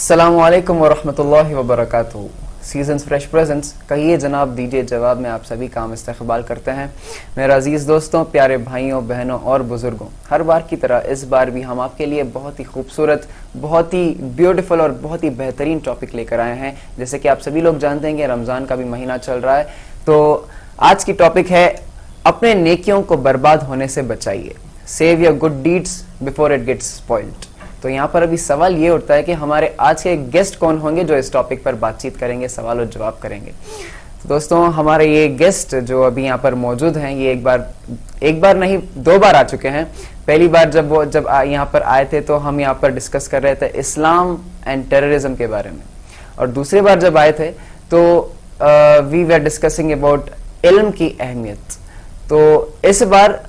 السلام علیکم ورحمۃ اللہ وبرکاتہ. سیزنز فریش پریزنٹس کہیے جناب دیجیے جواب میں آپ سبھی کا ہم استقبال کرتے ہیں. میرے عزیز دوستوں، پیارے بھائیوں، بہنوں اور بزرگوں، ہر بار کی طرح اس بار بھی ہم آپ کے لیے بہت ہی خوبصورت، بہت ہی بیوٹیفل اور بہت ہی بہترین ٹاپک لے کر آئے ہیں. جیسے کہ آپ سبھی لوگ جانتے ہیں کہ رمضان کا بھی مہینہ چل رہا ہے، تو آج کی ٹاپک ہے اپنے نیکیوں کو برباد ہونے سے بچائیے. Save your good deeds before it gets spoiled. تو یہاں پر ابھی سوال یہ اٹھتا ہے کہ ہمارے آج کے گیسٹ کون ہوں گے جو اس ٹاپک پر بات چیت کریں گے، سوال و جواب کریں گے. دوستوں، ہمارے یہ گیسٹ جو ابھی یہاں پر موجود ہیں، یہ ایک بار نہیں 2 بار آ چکے ہیں. پہلی بار جب یہاں پر آئے تھے تو ہم یہاں پر ڈسکس کر رہے تھے اسلام اینڈ ٹیررزم کے بارے میں، اور دوسری بار جب آئے تھے تو وی ویر ڈسکسنگ اباؤٹ علم کی اہمیت. تو اس بار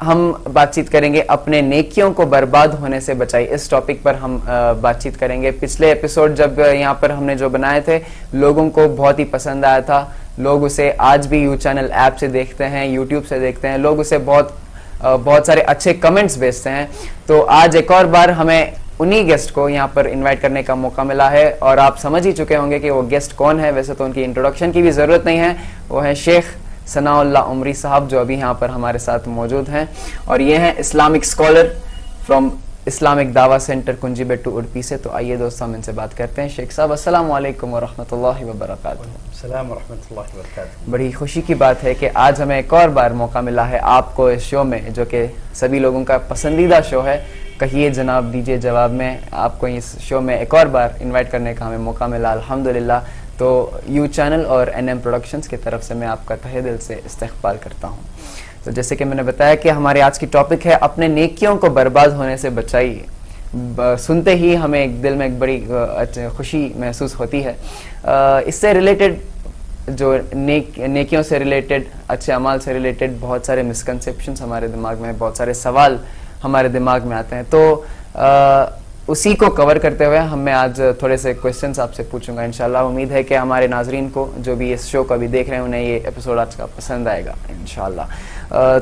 ہم بات چیت کریں گے اپنے نیکیوں کو برباد ہونے سے بچائی. اس ٹاپک پر ہم بات چیت کریں گے. پچھلے ایپیسوڈ جب یہاں پر ہم نے جو بنائے تھے، لوگوں کو بہت ہی پسند آیا تھا. لوگ اسے آج بھی یو چینل ایپ سے دیکھتے ہیں، یوٹیوب سے دیکھتے ہیں. لوگ اسے بہت سارے اچھے کمنٹس بھیجتے ہیں. تو آج ایک اور بار ہمیں انہی گیسٹ کو یہاں پر انوائٹ کرنے کا موقع ملا ہے، اور آپ سمجھ ہی چکے ہوں گے کہ وہ گیسٹ کون ہے. ویسے تو ان کی انٹروڈکشن کی بھی ضرورت نہیں ہے. وہ ہے شیخ ثناء اللہ عمری صاحب، جو ابھی یہاں پر ہمارے ساتھ موجود ہیں، اور یہ ہیں اسلامک اسکالر فرام اسلامک دعویٰ سینٹر کنجی بیٹو اڈپی سے. تو آئیے دوستوں ہم ان سے بات کرتے ہیں. شیخ صاحب السلام علیکم ورحمۃ اللہ وبرکاتہ. السلام ورحمۃ اللہ وبرکاتہ. بڑی خوشی کی بات ہے کہ آج ہمیں ایک اور بار موقع ملا ہے آپ کو اس شو میں، جو کہ سبھی لوگوں کا پسندیدہ شو ہے. کہیے جناب دیجیے جواب میں آپ کو اس شو میں ایک اور بار انوائٹ کرنے کا ہمیں موقع ملا، الحمدللہ. تو یو چینل اور این ایم پروڈکشنز کی طرف سے میں آپ کا تہہ دل سے استقبال کرتا ہوں. تو جیسے کہ میں نے بتایا کہ ہمارے آج کی ٹاپک ہے اپنے نیکیوں کو برباد ہونے سے بچائیے. سنتے ہی ہمیں دل میں ایک بڑی خوشی محسوس ہوتی ہے. اس سے ریلیٹڈ جو نیکیوں سے ریلیٹڈ، اچھے اعمال سے ریلیٹڈ بہت سارے مسکنسیپشنز ہمارے دماغ میں، بہت سارے سوال ہمارے دماغ میں آتے ہیں. تو اسی کو کور کرتے ہوئے میں آج تھوڑے سے کویسچنز آپ سے پوچھوں گا. انشاءاللہ امید ہے کہ ہمارے ناظرین کو، جو بھی اس شو کو ابھی دیکھ رہے ہیں، انہیں یہ ایپیسوڈ آج کا پسند آئے گا انشاءاللہ.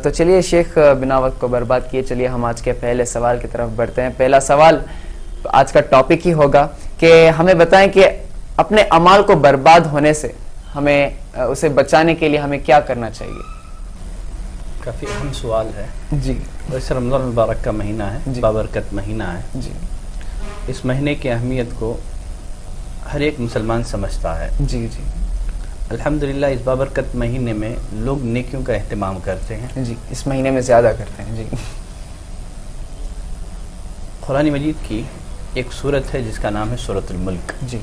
تو چلیے شیخ، بنا وقت کو برباد کیے چلیے ہم آج کے پہلے سوال کی طرف بڑھتے ہیں. پہلا سوال آج کا ٹاپک ہی ہوگا کہ ہمیں بتائیں کہ اپنے اعمال کو برباد ہونے سے ہمیں اسے بچانے کے لیے ہمیں کیا کرنا چاہیے. کافی اہم سوال ہے جی. ویسے رمضان المبارک کا مہینہ ہے، جی. بابرکت مہینہ ہے. جی. اس مہینے کی اہمیت کو ہر ایک مسلمان سمجھتا ہے. جی. جی. الحمدللہ اس بابرکت مہینے میں لوگ نیکیوں کا اہتمام کرتے ہیں. جی، اس مہینے میں زیادہ کرتے ہیں. جی. قرآن مجید کی ایک سورت ہے جس کا نام ہے سورۃ الملک. جی.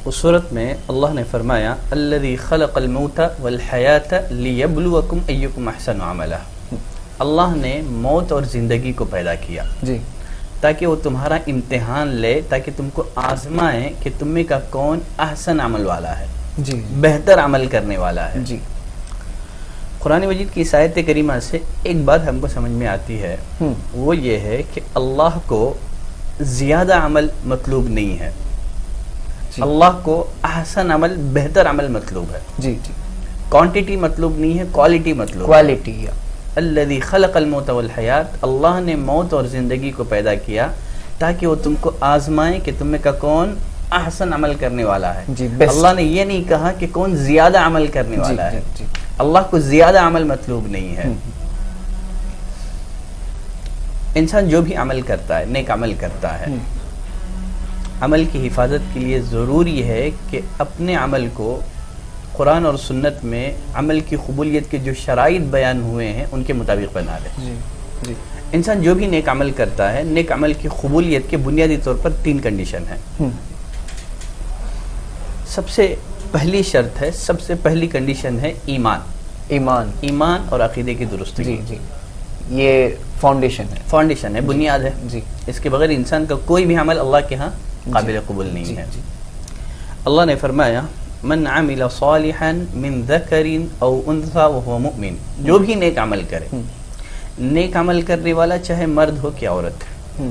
اس سورت میں اللہ نے فرمایا الذی خلق الموت والحیات لیبلوکم ایکم احسن عملا. اللہ نے موت اور زندگی کو پیدا کیا جی، تاکہ وہ تمہارا امتحان لے، تاکہ تم کو آزمائے کہ تم میں کا کون احسن عمل والا ہے، جی، بہتر عمل کرنے والا ہے. جی. قرآن مجید کی اس آیت کریمہ سے ایک بات ہم کو سمجھ میں آتی ہے، وہ یہ ہے کہ اللہ کو زیادہ عمل مطلوب نہیں ہے. اللہ کو احسن عمل، بہتر عمل مطلوب ہے. جی. جی. کوانٹٹی مطلوب نہیں ہے، کوالٹی مطلوب. کوالٹی. الذی خلق الموت والحیات، اللہ نے موت اور زندگی کو پیدا کیا تاکہ وہ تم کو آزمائے کہ تم میں کا کون احسن عمل کرنے والا ہے. جی. اللہ نے یہ نہیں کہا کہ کون زیادہ عمل کرنے والا ہے. جی. اللہ کو زیادہ عمل مطلوب نہیں ہے. انسان جو بھی عمل کرتا ہے، نیک عمل کرتا ہے، عمل کی حفاظت کے لیے ضروری ہے کہ اپنے عمل کو قرآن اور سنت میں عمل کی قبولیت کے جو شرائط بیان ہوئے ہیں ان کے مطابق بنا لے. جی. جی. انسان جو بھی نیک عمل کرتا ہے، نیک عمل کی قبولیت کے بنیادی طور پر 3 کنڈیشن ہیں. سب سے پہلی شرط ہے، سب سے پہلی کنڈیشن ہے ایمان اور عقیدے کی درستگی. جی. جی. یہ فاؤنڈیشن ہے، بنیاد ہے. جی. اس کے بغیر انسان کا کوئی بھی عمل اللہ کے ہاں قابل قبول نہیں ہے. جی. اللہ نے فرمایا من عمل صالحا من ذکر او انثى وهو مؤمن، جو بھی نیک عمل کرے، نیک عمل کرنے والا چاہے مرد ہو کہ عورت ہے،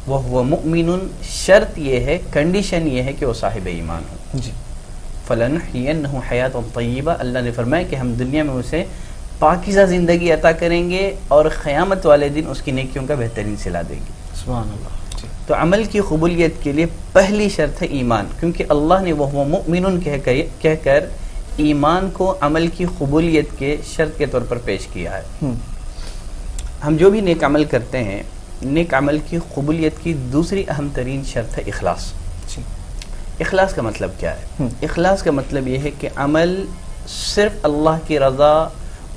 وهو مؤمن، شرط یہ ہے، کنڈیشن یہ ہے کہ وہ صاحب ایمان ہو. جی. فلنحینہ حیاۃ طیبہ، اللہ نے فرمایا کہ ہم دنیا میں اسے پاکیزہ زندگی عطا کریں گے اور قیامت والے دن اس کی نیکیوں کا بہترین صلہ دیں گے. سبحان اللہ. تو تو عمل کی قبولیت کے لیے پہلی شرط ہے ایمان، کیونکہ اللہ نے وہ مؤمن کہہ کر ایمان کو عمل کی قبولیت کے شرط کے طور پر پیش کیا ہے۔ ہم جو بھی نیک عمل کرتے ہیں، نیک عمل کی قبولیت کی دوسری اہم ترین شرط ہے اخلاص۔ اخلاص کا مطلب کیا ہے؟ اخلاص کا مطلب یہ ہے کہ عمل صرف اللہ کی رضا،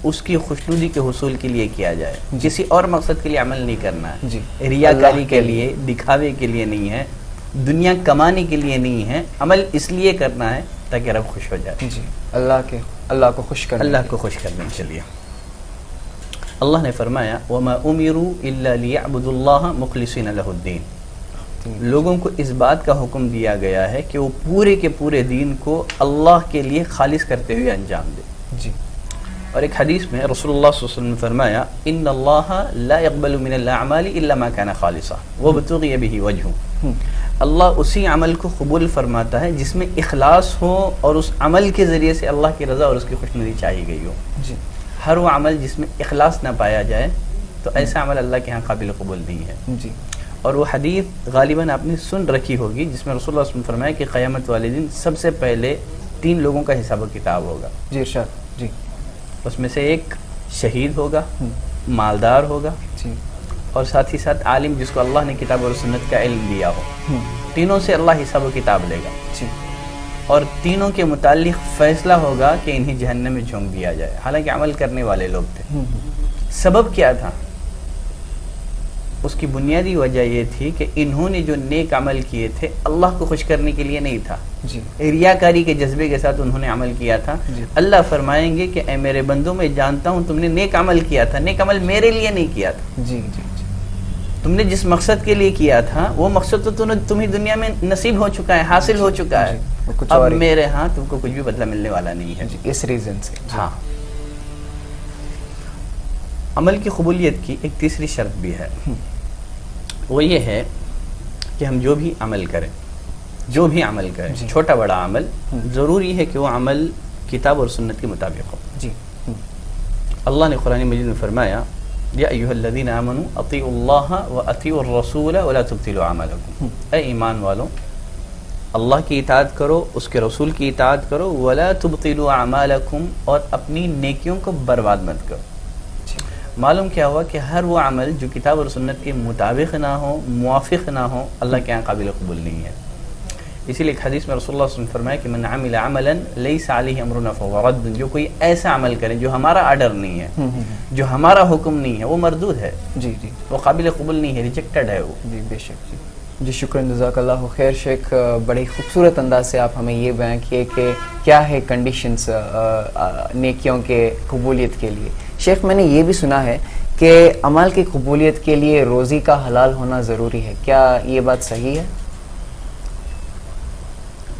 اس کی خوشنودی کے حصول کے لیے کیا جائے، کسی اور مقصد کے لیے عمل نہیں کرنا ہے، ریاکاری کے لیے، دکھاوے کے لیے نہیں ہے، دنیا کمانے کے لیے نہیں ہے، عمل اس لیے کرنا ہے تاکہ رب خوش ہو جائے، اللہ کو خوش کرنے، اللہ کو خوش کرنے کے لیے۔ اللہ نے فرمایا وَمَا أُمِرُوا إِلَّا لِيَعْبُدُوا اللَّهَ مُخْلِصِينَ لَهُ الدِّينَ، لوگوں کو اس بات کا حکم دیا گیا ہے کہ وہ پورے کے پورے دین کو اللہ کے لیے خالص کرتے ہوئے انجام دے۔ اور ایک حدیث میں رسول اللہ صلی اللہ علیہ وسلم نے فرمایا ان اللہ لا يقبل من الاعمال الا ما كان خالصا وابتغي به وجهه، اللہ اسی عمل کو قبول فرماتا ہے جس میں اخلاص ہو اور اس عمل کے ذریعے سے اللہ کی رضا اور اس کی خوشنودی چاہی گئی ہو۔ ہر وہ عمل جس میں اخلاص نہ پایا جائے تو ایسا عمل اللہ کے ہاں قابل قبول نہیں ہے۔ اور وہ حدیث غالباً آپ نے سن رکھی ہوگی جس میں رسول اللہ صلی اللہ علیہ وسلم نے فرمایا کہ قیامت والے دن سب سے پہلے 3 لوگوں کا حساب و کتاب ہوگا۔ اس میں سے ایک شہید ہوگا، مالدار ہوگا، اور ساتھ ہی ساتھ عالم جس کو اللہ نے کتاب اور سنت کا علم دیا ہو۔ تینوں سے اللہ حساب و کتاب لے گا، اور تینوں کے متعلق فیصلہ ہوگا کہ انہیں جہنم میں جھونک دیا جائے، حالانکہ عمل کرنے والے لوگ تھے۔ سبب کیا تھا؟ اس کی بنیادی وجہ یہ تھی کہ انہوں نے جو نیک عمل کیے تھے اللہ کو خوش کرنے کے لیے نہیں تھا، ریاکاری کے جذبے کے ساتھ انہوں نے عمل کیا تھا۔ اللہ فرمائیں گے کہ اے میرے بندوں، میں جانتا ہوں تم نے نیک عمل کیا تھا، نیک عمل میرے لیے نہیں کیا تھا، تم نے جس مقصد کے لیے کیا تھا وہ مقصد تو تمہیں دنیا میں نصیب ہو چکا ہے، حاصل ہو چکا ہے، اب میرے ہاں تم کو کچھ بھی بدلہ ملنے والا نہیں ہے۔ اس ریزن سے ہاں، عمل کی قبولیت کی ایک تیسری شرط بھی ہے، وہ یہ ہے کہ ہم جو بھی عمل کریں، چھوٹا بڑا عمل، ضروری ہے کہ وہ عمل کتاب اور سنت کے مطابق ہو۔ اللہ نے قرآن مجید میں فرمایا یا ایھا الذین آمنوا اطیعوا اللہ واطیعوا الرسول ولا تبطلوا اعمالکم، اے ایمان والو اللہ کی اطاعت کرو، اس کے رسول کی اطاعت کرو، ولا تبطلوا اعمالکم، اور اپنی نیکیوں کو برباد مت کرو۔ معلوم کیا ہوا کہ ہر وہ عمل جو کتاب اور سنت کے مطابق نہ ہو، موافق نہ ہو، اللہ کے یہاں قابل قبول نہیں ہے۔ اسی لیے ایک حدیث میں رسول اللہ صلی اللہ علیہ وسلم نے فرمایا کہ من عمل عملا لیس علیہ امرنا فہو رد، جو کوئی ایسا عمل کرے جو ہمارا آرڈر نہیں ہے، جو ہمارا حکم نہیں ہے، وہ مردود ہے، وہ قابل قبول نہیں ہے، ریجیکٹڈ ہے وہ۔ بے شک جی شکریہ، جزاک اللہ خیر شیخ۔ بڑی خوبصورت انداز سے آپ ہمیں یہ بیان کیے کہ کیا ہے کنڈیشنز نیکیوں کے قبولیت کے لیے۔ شیخ، میں نے یہ بھی سنا ہے کہ عمل کی قبولیت کے لیے روزی کا حلال ہونا ضروری ہے، کیا یہ بات صحیح ہے؟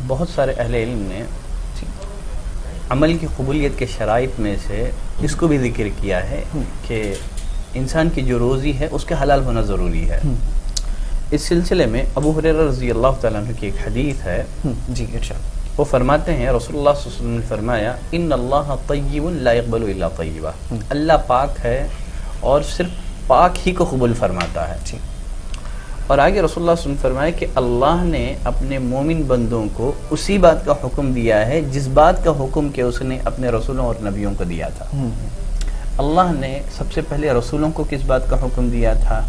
بہت سارے اہل علم نے عمل کی قبولیت کے شرائط میں سے اس کو بھی ذکر کیا ہے کہ انسان کی جو روزی ہے اس کا حلال ہونا ضروری ہے۔ اس سلسلے میں ابو ہریرہ رضی اللہ تعالیٰ عنہ کی ایک حدیث ہے، جی ارشاد۔ وہ فرماتے ہیں رسول اللہ صلی اللہ علیہ وسلم نے فرمایا ان اللہ طیب لا يقبل الا طیبا، اللہ پاک ہے اور صرف پاک ہی کو قبول فرماتا ہے۔ اور آگے رسول اللہ صلی اللہ علیہ وسلم نے فرمایا کہ اللہ نے اپنے مومن بندوں کو اسی بات کا حکم دیا ہے جس بات کا حکم کہ اس نے اپنے رسولوں اور نبیوں کو دیا تھا۔ اللہ نے سب سے پہلے رسولوں کو کس بات کا حکم دیا تھا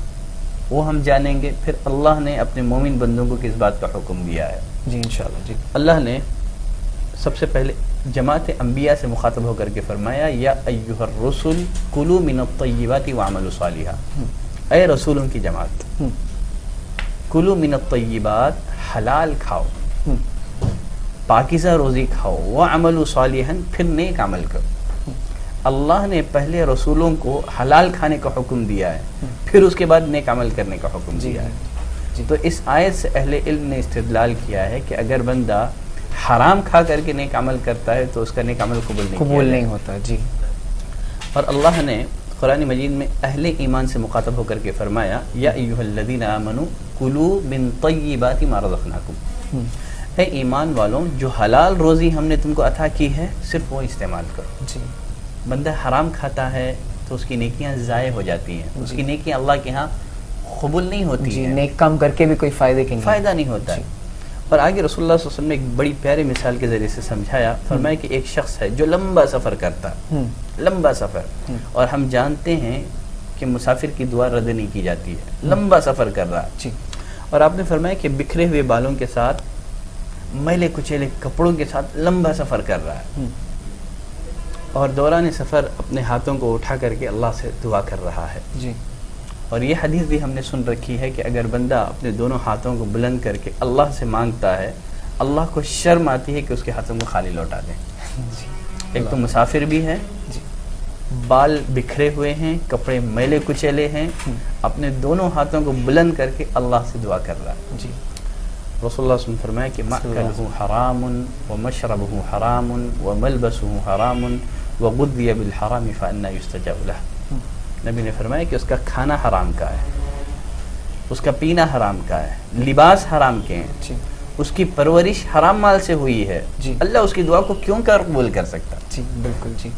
وہ ہم جانیں گے، پھر اللہ نے اپنے مومن بندوں کو کس بات کا حکم دیا ہے۔ جی انشاءاللہ۔ جی اللہ نے سب سے پہلے جماعت انبیاء سے مخاطب ہو کر کے فرمایا یا ایھا الرسل کلوا من الطیبات واعملوا صالحا، اے رسولوں کی جماعت، کلوا من الطیبات، حلال کھاؤ، پاکیزہ روزی کھاؤ، واعملوا صالحا، پھر نیک عمل کرو۔ اللہ نے پہلے رسولوں کو حلال کھانے کا حکم دیا ہے، پھر اس کے بعد نیک عمل کرنے کا حکم دیا ہے۔ تو اس آیت سے اہل علم نے استدلال کیا ہے کہ اگر بندہ حرام کھا کر کے نیک عمل کرتا ہے تو اس کا نیک عمل قبول نہیں ہوتا۔ جی، اور اللہ نے قرآن مجید میں اہل ایمان سے مخاطب ہو کر کے فرمایا یا ایھا الذین آمنوا کلوا من طیبات ما رزقناکم، اے ایمان والوں جو حلال روزی ہم نے تم کو عطا کی ہے صرف وہ استعمال کرو۔ جی، بندہ حرام کھاتا ہے تو اس کی نیکیاں ضائع ہو جاتی ہیں، اس کی نیکیاں اللہ کے ہاں قبول نہیں ہوتی جی ہیں، نیک کام کر کے بھی کوئی فائدے کے نہیں فائدہ نہیں ہوتا ہے. اور آگے رسول اللہ صلی اللہ علیہ وسلم نے ایک بڑی پیاری مثال کے ذریعے سے سمجھایا. فرمایا کہ ایک شخص ہے جو لمبا سفر کرتا ہے، لمبا سفر، اور ہم جانتے ہیں کہ مسافر کی دعا رد نہیں کی جاتی ہے، لمبا سفر کر رہا ہے. جی اور آپ نے فرمایا کہ بکھرے ہوئے بالوں کے ساتھ، میلے کچیلے کپڑوں کے ساتھ لمبا سفر کر رہا ہے، اور دوران سفر اپنے ہاتھوں کو اٹھا کر کے اللہ سے دعا کر رہا ہے. جی اور یہ حدیث بھی ہم نے سن رکھی ہے کہ اگر بندہ اپنے دونوں ہاتھوں کو بلند کر کے اللہ سے مانگتا ہے، اللہ کو شرم آتی ہے کہ اس کے ہاتھوں کو خالی لوٹا دیں. ایک تو مسافر بھی ہے، بال بکھرے ہوئے ہیں، کپڑے میلے کچیلے ہیں، اپنے دونوں ہاتھوں کو بلند کر کے اللہ سے دعا کر رہا ہے. جی رسول اللہ صلی اللہ علیہ وسلم فرمایا کہ مأکلہ حرام ومشربہ حرام وملبسہ حرام وغذی بالحرام فأنی یستجاب لہ. نبی نے فرمایا کہ اس کا کھانا حرام کا ہے، اس کا پینا حرام کا ہے، لباس حرام کے ہیں، جی اس کی پرورش حرام مال سے ہوئی ہے. جی. اللہ اس کی دعا کو کیوں قبول کر سکتا؟ جی بالکل. جی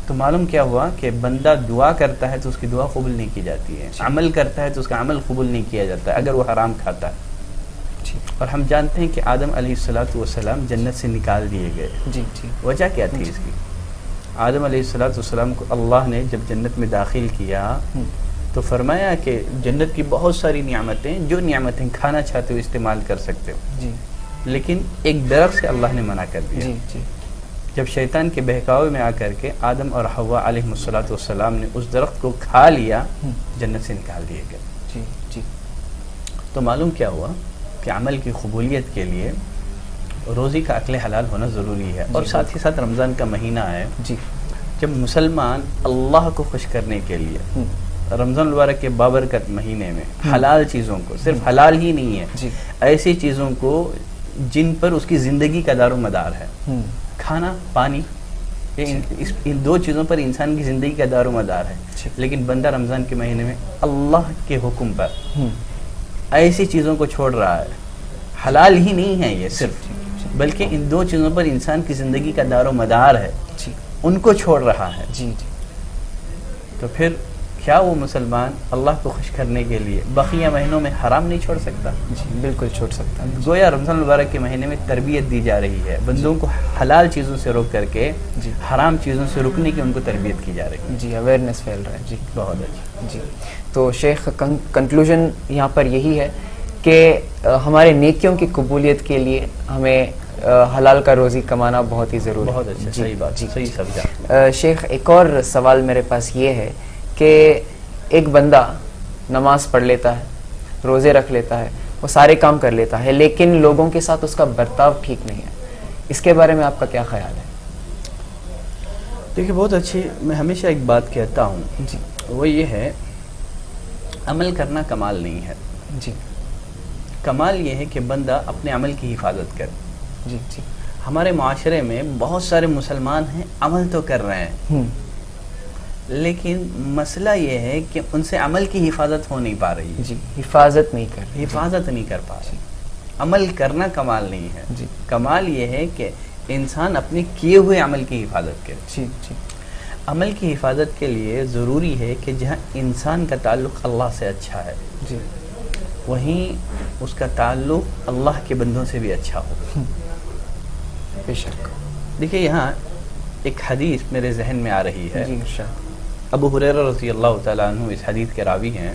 تو معلوم کیا ہوا کہ بندہ دعا کرتا ہے تو اس کی دعا قبول نہیں کی جاتی ہے، عمل کرتا ہے تو اس کا عمل قبول نہیں کیا جاتا ہے اگر وہ حرام کھاتا ہے. جی اور ہم جانتے ہیں کہ آدم علیہ السلام جنت سے نکال دیے گئے. جی جی وجہ کیا تھی اس کی؟ آدم علیہ السلام کو اللہ نے جب جنت میں داخل کیا تو فرمایا کہ جنت کی بہت ساری نعمتیں، جو نعمتیں کھانا چاہتے ہو استعمال کر سکتے ہو، جی لیکن ایک درخت سے اللہ نے منع کر دیا. جی جی جب شیطان کے بہکاوے میں آ کر کے آدم اور حوا علیہ السلام نے اس درخت کو کھا لیا، جنت سے نکال دیے گئے. جی جی تو معلوم کیا ہوا کہ عمل کی قبولیت کے لیے روزی کا عقل حلال ہونا ضروری ہے. اور ساتھ ہی ساتھ رمضان کا مہینہ ہے، جی جب مسلمان اللہ کو خوش کرنے کے لیے رمضان المبارک کے بابرکت مہینے میں حلال چیزوں کو، صرف حلال ہی نہیں ہے، جی ایسی چیزوں کو جن پر اس کی زندگی کا دار و مدار ہے، کھانا پانی، ان دو چیزوں پر انسان کی زندگی کا دار و مدار ہے. لیکن بندہ رمضان کے مہینے میں اللہ کے حکم پر ایسی چیزوں کو چھوڑ رہا ہے، حلال ہی نہیں ہے یہ صرف، بلکہ ان دو چیزوں پر انسان کی زندگی کا دار و مدار ہے، ان کو چھوڑ رہا ہے. جی جی تو پھر کیا وہ مسلمان اللہ کو خوش کرنے کے لیے بقیہ مہینوں میں حرام نہیں چھوڑ سکتا؟ جی بالکل چھوڑ سکتا ہے. گویا رمضان المبارک کے مہینے میں تربیت دی جا رہی ہے، بندوں کو حلال چیزوں سے روک کر کے حرام چیزوں سے رکنے کی ان کو تربیت کی جا رہی ہے. جی اویئرنیس پھیل رہا ہے. جی بہت اچھا. جی تو شیخ کنکلوژن یہاں پر یہی ہے کہ ہمارے نیکیوں کی قبولیت کے لیے ہمیں حلال کا روزی کمانا بہت ہی ضروری ہے. بہت اچھا، صحیح بات، صحیح سمجھا. شیخ ایک اور سوال میرے پاس یہ ہے کہ ایک بندہ نماز پڑھ لیتا ہے، روزے رکھ لیتا ہے، وہ سارے کام کر لیتا ہے، لیکن لوگوں کے ساتھ اس کا برتاؤ ٹھیک نہیں ہے. اس کے بارے میں آپ کا کیا خیال ہے؟ دیکھیے بہت اچھی، میں ہمیشہ ایک بات کہتا ہوں، جی وہ یہ ہے عمل کرنا کمال نہیں ہے. جی کمال یہ ہے کہ بندہ اپنے عمل کی حفاظت کرے. جی جی ہمارے معاشرے میں بہت سارے مسلمان ہیں، عمل تو کر رہے ہیں، لیکن مسئلہ یہ ہے کہ ان سے عمل کی حفاظت ہو نہیں پا رہی ہے. جی حفاظت نہیں کر رہی. حفاظت نہیں کر پا رہی. عمل کرنا کمال نہیں ہے. جی کمال یہ ہے کہ انسان اپنے کیے ہوئے عمل کی حفاظت کرے. جی جی عمل کی حفاظت کے لیے ضروری ہے کہ جہاں انسان کا تعلق اللہ سے اچھا ہے، جی وہیں اس کا تعلق اللہ کے بندوں سے بھی اچھا ہو. بے شک. دیکھیے یہاں ایک حدیث میرے ذہن میں آ رہی ہے. جی ارشاد. ابو ہریرہ رضی اللہ تعالیٰ عنہ اس حدیث کے راوی ہیں.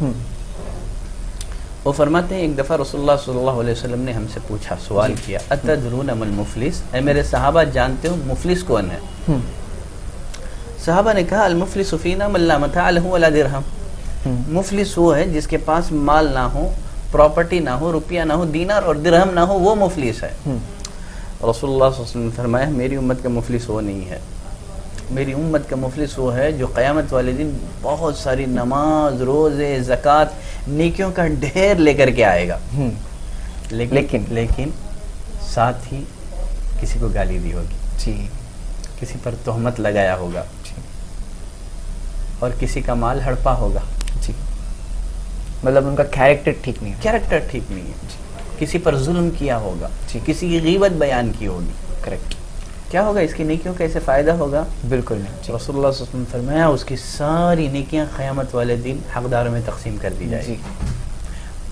وہ فرماتے ہیں ایک دفعہ رسول اللہ صلی اللہ علیہ وسلم نے ہم سے پوچھا، سوال کیا، اتدرون ما المفلس، اے میرے صحابہ جانتے ہو مفلس کون ہے؟ صحابہ نے کہا المفلس فینا من لا متاع له ولا درہم. مفلس وہ ہے جس کے پاس مال نہ ہو، پراپرٹی نہ ہو، روپیہ نہ ہو، دینار اور درہم نہ ہو، وہ مفلس ہے. رسول اللہ صلی اللہ علیہ وسلم نے فرمایا میری امت کا مفلس وہ نہیں ہے. میری امت کا مفلس وہ ہے جو قیامت والے دن بہت ساری نماز، روزے، زکوٰۃ، نیکیوں کا ڈھیر لے کر کے آئے گا، لیکن ساتھ ہی کسی کو گالی دی ہوگی، جی کسی پر تہمت لگایا ہوگا، اور کسی کا مال ہڑپا ہوگا. جی مطلب ان کا کیریکٹر ٹھیک نہیں ہے. کیریکٹر ٹھیک نہیں ہے. کسی پر ظلم کیا ہوگا، کسی کی غیبت بیان کی ہوگی. کریکٹ. کیا ہوگا؟ اس کی نیکیوں کا اسے فائدہ ہوگا؟ بالکل نہیں. رسول اللہ صلی اللہ علیہ وسلم نے فرمایا اس کی ساری نیکیاں قیامت والے دن حقداروں میں تقسیم کر دی جائے گی.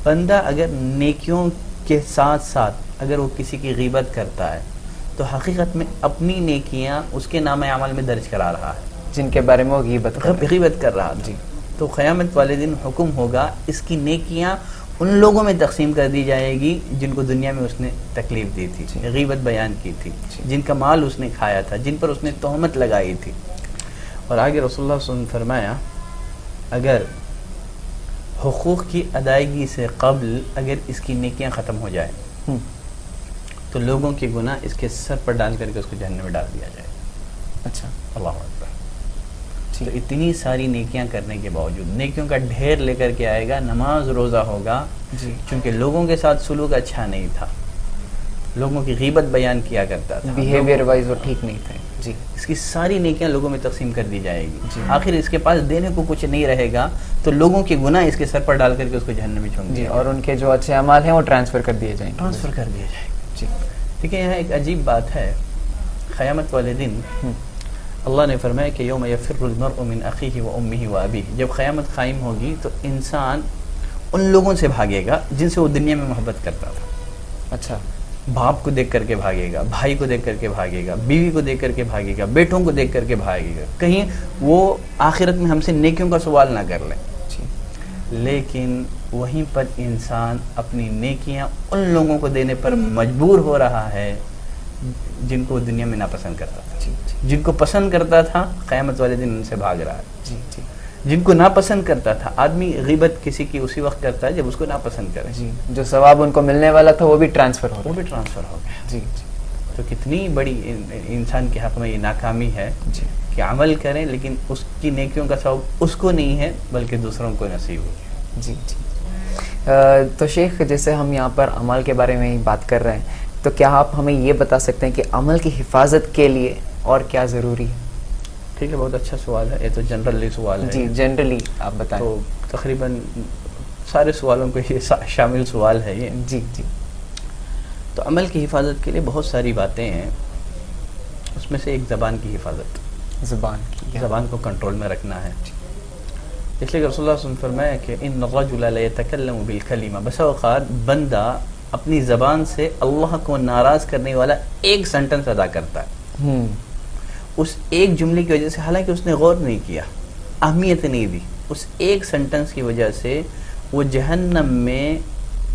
بندہ اگر نیکیوں کے ساتھ ساتھ اگر وہ کسی کی غیبت کرتا ہے تو حقیقت میں اپنی نیکیاں اس کے نام عمل میں درج کرا رہا ہے جن کے بارے میں وہ غیبت کر رہا تھا. تو قیامت والے دن حکم ہوگا اس کی نیکیاں ان لوگوں میں تقسیم کر دی جائے گی جن کو دنیا میں اس نے تکلیف دی تھی, غیبت بیان کی تھی, جن کا مال اس نے کھایا تھا, جن پر اس نے تہمت لگائی تھی. اور آگے رسول اللہ صلی اللہ علیہ وسلم نے فرمایا اگر حقوق کی ادائیگی سے قبل اگر اس کی نیکیاں ختم ہو جائے تو لوگوں کے گناہ اس کے سر پر ڈال کر کے اس کو جہنم میں ڈال دیا جائے. اچھا, اللہ اکبر. تو اتنی ساری نیکیاں کرنے کے باوجود نیکیوں کا ڈھیر لے کر کے آئے گا, نماز روزہ ہوگا, چونکہ لوگوں کے ساتھ سلوک اچھا نہیں تھا, لوگوں کی غیبت بیان کیا کرتا تھا, بیہیویئر وائز وہ ٹھیک نہیں تھے. جی, اس کی ساری نیکیاں لوگوں میں تقسیم کر دی جائے گی. آخر اس کے پاس دینے کو کچھ نہیں رہے گا تو لوگوں کے گناہ اس کے سر پر ڈال کر کے اس کو جہنم میں جھونک دیا, اور ان کے جو اچھے اعمال ہیں وہ ٹرانسفر کر دیے جائیں گے. جی, ٹھیک ہے. یہاں ایک عجیب بات ہے, قیامت والے دن اللہ نے فرمایا کہ یوم یفر المرء من اخیہ و امہ و ابیہ, جب قیامت قائم ہوگی تو انسان ان لوگوں سے بھاگے گا جن سے وہ دنیا میں محبت کرتا تھا. اچھا, باپ کو دیکھ کر کے بھاگے گا, بھائی کو دیکھ کر کے بھاگے گا, بیوی کو دیکھ کر کے بھاگے گا, بیٹوں کو دیکھ کر کے بھاگے گا, کہیں وہ آخرت میں ہم سے نیکیوں کا سوال نہ کر لیں. لیکن وہیں پر انسان اپنی نیکیاں ان لوگوں کو دینے پر مجبور ہو رہا ہے جن کو دنیا میں ناپسند کرتا تھا. جن کو پسند کرتا تھا قیامت والے دن ان سے بھاگ رہا ہے. جن کو ناپسند کرتا تھا, آدمی غیبت کسی کی اسی وقت کرتا ہے جب اس کو ناپسند کرے. جو ثواب ان کو ملنے والا تھا وہ بھی ٹرانسفر ہو گیا. تو کتنی بڑی انسان کے حق میں یہ ناکامی ہے کہ عمل کریں لیکن اس کی نیکیوں کا ثواب اس کو نہیں ہے بلکہ دوسروں کو نصیب ہو. تو شیخ, جیسے ہم یہاں پر عمل کے بارے میں ہی بات کر رہے ہیں, تو کیا آپ ہمیں یہ بتا سکتے ہیں کہ عمل کی حفاظت کے لیے اور کیا ضروری ہے؟ ٹھیک ہے, بہت اچھا سوال ہے. یہ تو جنرلی سوال ہے. جی, جنرلی آپ بتائیں. تو تقریباً سارے سوالوں کو یہ شامل سوال ہے یہ. جی. تو عمل کی حفاظت کے لیے بہت ساری باتیں ہیں. اس میں سے ایک زبان کی حفاظت, زبان کو کنٹرول میں رکھنا ہے. اس لیے کہ رسول اللہ صلی اللہ علیہ وسلم نے فرمایا کہ ان الرجل لا يتكلم بالكلمة, بسا اوقات بندہ اپنی زبان سے اللہ کو ناراض کرنے والا ایک سینٹنس ادا کرتا ہے. اس ایک جملے کی وجہ سے, حالانکہ اس نے غور نہیں کیا, اہمیت نہیں دی, اس ایک سینٹنس کی وجہ سے وہ جہنم میں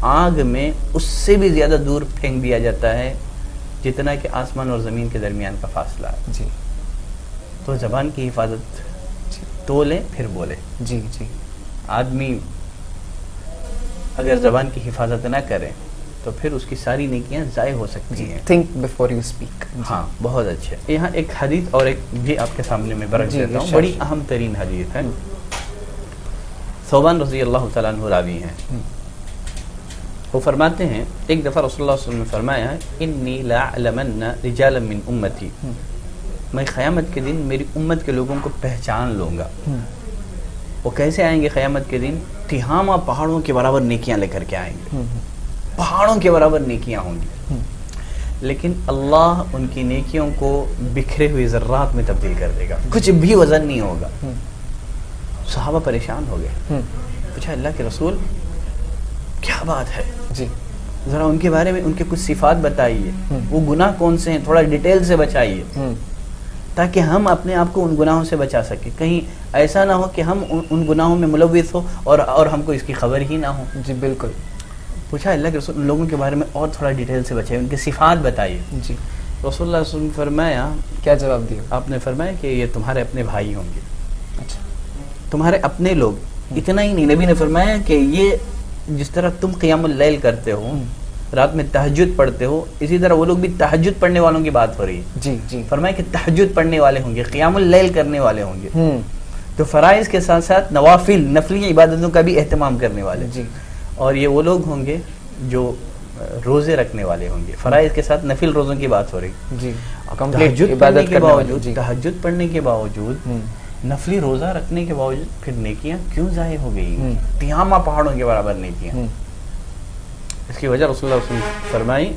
آگ میں اس سے بھی زیادہ دور پھینک دیا جاتا ہے جتنا کہ آسمان اور زمین کے درمیان کا فاصلہ ہے. تو زبان کی حفاظت تولے پھر بولے. آدمی اگر زبان کی حفاظت نہ کرے تو پھر اس کی ساری نیکیاں ضائع ہو سکتی ہیں. think before you speak. ہاں, بہت اچھے. یہاں ایک حدیث اور ایک بھی آپ کے سامنے میں برکت دیتا ہوں, بڑی اہم ترین حدیث ہے. ثوبان رضی اللہ تعالیٰ عنہ راوی ہیں. وہ فرماتے ہیں ایک دفعہ رسول اللہ صلی اللہ علیہ وسلم نے فرمایا انی لاعلمن رجالا من امتی, میں قیامت کے دن میری امت کے لوگوں کو پہچان لوں گا. وہ کیسے آئیں گے قیامت کے دن؟ تہامہ پہاڑوں کے برابر نیکیاں لے کر کے آئیں گے, پہاڑوں کے برابر نیکیاں ہوں گی, لیکن اللہ ان کی نیکیوں کو بکھرے ہوئے ذرات میں تبدیل کر دے گا, کچھ بھی وزن نہیں ہوگا. صحابہ پریشان ہو گئے, پوچھا اللہ کے رسول کیا بات ہے, ذرا ان کے بارے میں ان کے کچھ صفات بتائیے, وہ گناہ کون سے ہیں تھوڑا ڈیٹیل سے بچائیے تاکہ ہم اپنے آپ کو ان گناہوں سے بچا سکیں. کہیں ایسا نہ ہو کہ ہم ان گناہوں میں ملوث ہو اور ہم کو اس کی خبر ہی نہ ہو. جی بالکل. پوچھا اللہ کے رسول ان لوگوں کے بارے میں اور تھوڑا ڈیٹیل سے بچائیے, ان کے صفات بتائیے. رسول اللہ صلی اللہ علیہ وسلم نے فرمایا, کیا جواب دیا آپ نے فرمایا کہ یہ تمہارے اپنے بھائی ہوں گے. تمہارے اپنے لوگ. اتنا ہی نہیں, نبی نے فرمایا کہ یہ جس طرح تم قیام اللیل کرتے ہو, رات میں تہجد پڑھتے ہو, اسی طرح وہ لوگ بھی تہجد پڑھنے والوں کی بات ہو رہی ہے. فرمایا کہ تہجد پڑھنے والے ہوں گے, قیام اللیل کرنے والے ہوں گے, تو فرائض کے ساتھ ساتھ نوافل نفلی عبادتوں کا بھی اہتمام کرنے والے. اور یہ وہ لوگ ہوں گے جو روزے رکھنے والے ہوں گے, فرائض کے ساتھ نفل روزوں کی بات ہو رہی. تہجد پڑھنے کے باوجود نفلی روزہ رکھنے کے باوجود پھر نیکیاں کیوں ضائع ہو گئی؟ تہامہ پہاڑوں کے برابر نیکیاں. اس کی وجہ رسول اللہ صلی اللہ علیہ وسلم فرمائی,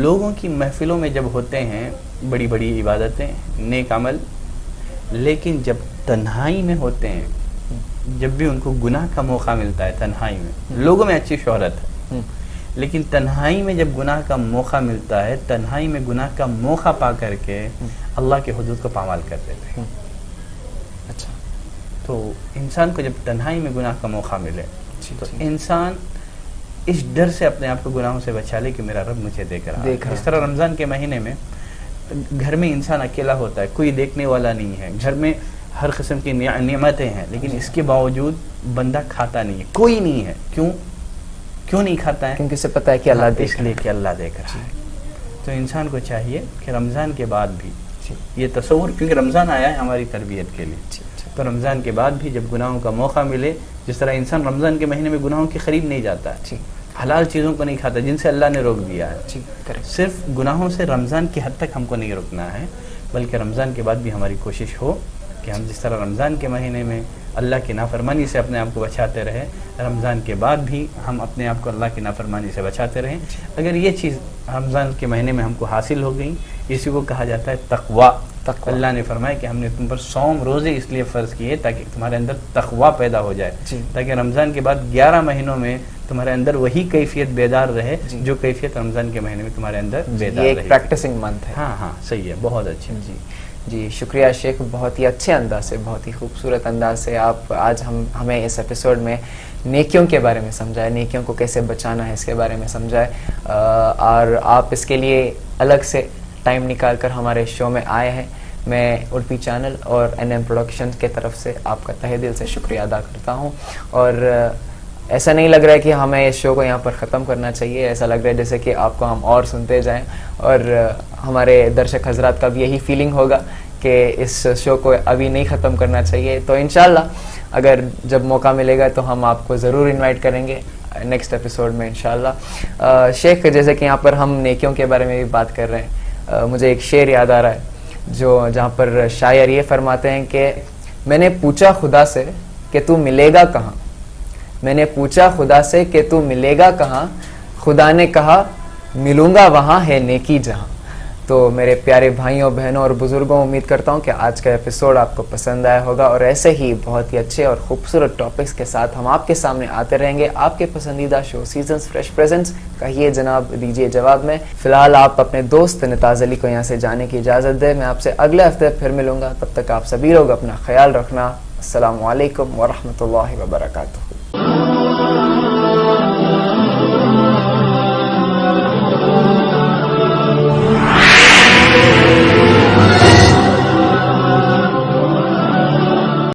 لوگوں کی محفلوں میں جب ہوتے ہیں بڑی بڑی عبادتیں نیک عمل, لیکن جب تنہائی میں ہوتے ہیں جب بھی ان کو گناہ کا موقع ملتا ہے تنہائی میں، لوگوں میں اچھی شہرت ہے لیکن تنہائی میں جب گناہ کا موقع ملتا ہے، تنہائی میں گناہ کا موقع پا کر کے اللہ کے حدود کو پامال کر دیتے ہیں. اچھا، تو انسان کو جب تنہائی میں گناہ کا موقع ملے تو انسان اس ڈر سے اپنے آپ کو گناہوں سے بچا لے کہ میرا رب مجھے دیکھ رہا ہے. اس طرح رمضان کے مہینے میں گھر میں انسان اکیلا ہوتا ہے، کوئی دیکھنے والا نہیں ہے، گھر میں ہر قسم کی نعمتیں ہیں لیکن اس کے باوجود بندہ کھاتا نہیں ہے، کوئی نہیں ہے. کیوں نہیں کھاتا ہے؟ کیونکہ اسے پتہ ہے کہ اللہ اس لیے کہ اللہ دیکھ رہا ہے. تو انسان کو چاہیے کہ رمضان کے بعد بھی یہ تصور، کیونکہ رمضان آیا ہے ہماری تربیت کے لیے، تو رمضان کے بعد بھی جب گناہوں کا موقع ملے، جس طرح انسان رمضان کے مہینے میں گناہوں کے قریب نہیں جاتا ہے، حلال چیزوں کو نہیں کھاتا جن سے اللہ نے روک دیا ہے، صرف گناہوں سے رمضان کی حد تک ہم کو نہیں رکنا ہے، بلکہ رمضان کے بعد بھی ہماری کوشش ہو کہ ہم جس طرح رمضان کے مہینے میں اللہ کی نافرمانی سے اپنے آپ کو بچاتے رہے، رمضان کے بعد بھی ہم اپنے آپ کو اللہ کی نافرمانی سے بچاتے رہیں. اگر یہ چیز رمضان کے مہینے میں ہم کو حاصل ہو گئی، اسی کو کہا جاتا ہے تقویٰ. اللہ نے فرمایا کہ ہم نے تم پر صوم روزے اس لیے فرض کیے تاکہ تمہارے اندر تقویٰ پیدا ہو جائے، تاکہ رمضان کے بعد 11 مہینوں میں تمہارے اندر وہی کیفیت بیدار رہے جو کیفیت رمضان کے مہینے میں تمہارے اندر بیدار رہے. یہ پریکٹسنگ منتھ ہے. ہاں صحیح ہے، بہت اچھی. جی شکریہ شیخ، بہت ہی اچھے انداز سے، بہت ہی خوبصورت انداز سے آپ آج ہمیں اس ایپیسوڈ میں نیکیوں کے بارے میں سمجھائے، نیکیوں کو کیسے بچانا ہے اس کے بارے میں سمجھائے، اور آپ اس کے لیے الگ سے ٹائم نکال کر ہمارے شو میں آئے ہیں. میں اڑپی چینل اور NM پروڈکشنز کے طرف سے آپ کا تہہ دل سے شکریہ ادا کرتا ہوں. اور ایسا نہیں لگ رہا ہے کہ ہمیں اس شو کو یہاں پر ختم کرنا چاہیے، ایسا لگ رہا ہے جیسے کہ آپ کو ہم اور سنتے جائیں، اور ہمارے درشک حضرات کا بھی یہی فیلنگ ہوگا کہ اس شو کو ابھی نہیں ختم کرنا چاہیے. تو انشاءاللہ اگر جب موقع ملے گا تو ہم آپ کو ضرور انوائٹ کریں گے نیکسٹ ایپیسوڈ میں انشاءاللہ. شیخ، جیسے کہ یہاں پر ہم نیکیوں کے بارے میں بھی بات کر رہے ہیں، مجھے ایک شعر یاد آ رہا ہے جہاں پر شاعر یہ فرماتے ہیں کہ میں نے پوچھا خدا سے کہ تو ملے گا کہاں، میں نے پوچھا خدا سے کہ تو ملے گا کہاں، خدا نے کہا ملوں گا وہاں ہے نیکی جہاں. تو میرے پیارے بھائیوں بہنوں اور بزرگوں، امید کرتا ہوں کہ آج کا ایپیسوڈ آپ کو پسند آیا ہوگا، اور ایسے ہی بہت ہی اچھے اور خوبصورت ٹاپکس کے ساتھ ہم آپ کے سامنے آتے رہیں گے آپ کے پسندیدہ شو سیزنز فریش پریزنٹس کہیے جناب دیجیے جواب میں. فی الحال آپ اپنے دوست نتاز علی کو یہاں سے جانے کی اجازت دیں. میں آپ سے اگلے ہفتے پھر ملوں گا، تب تک آپ سبھی لوگ اپنا خیال رکھنا. السلام علیکم ورحمۃ اللہ وبرکاتہ.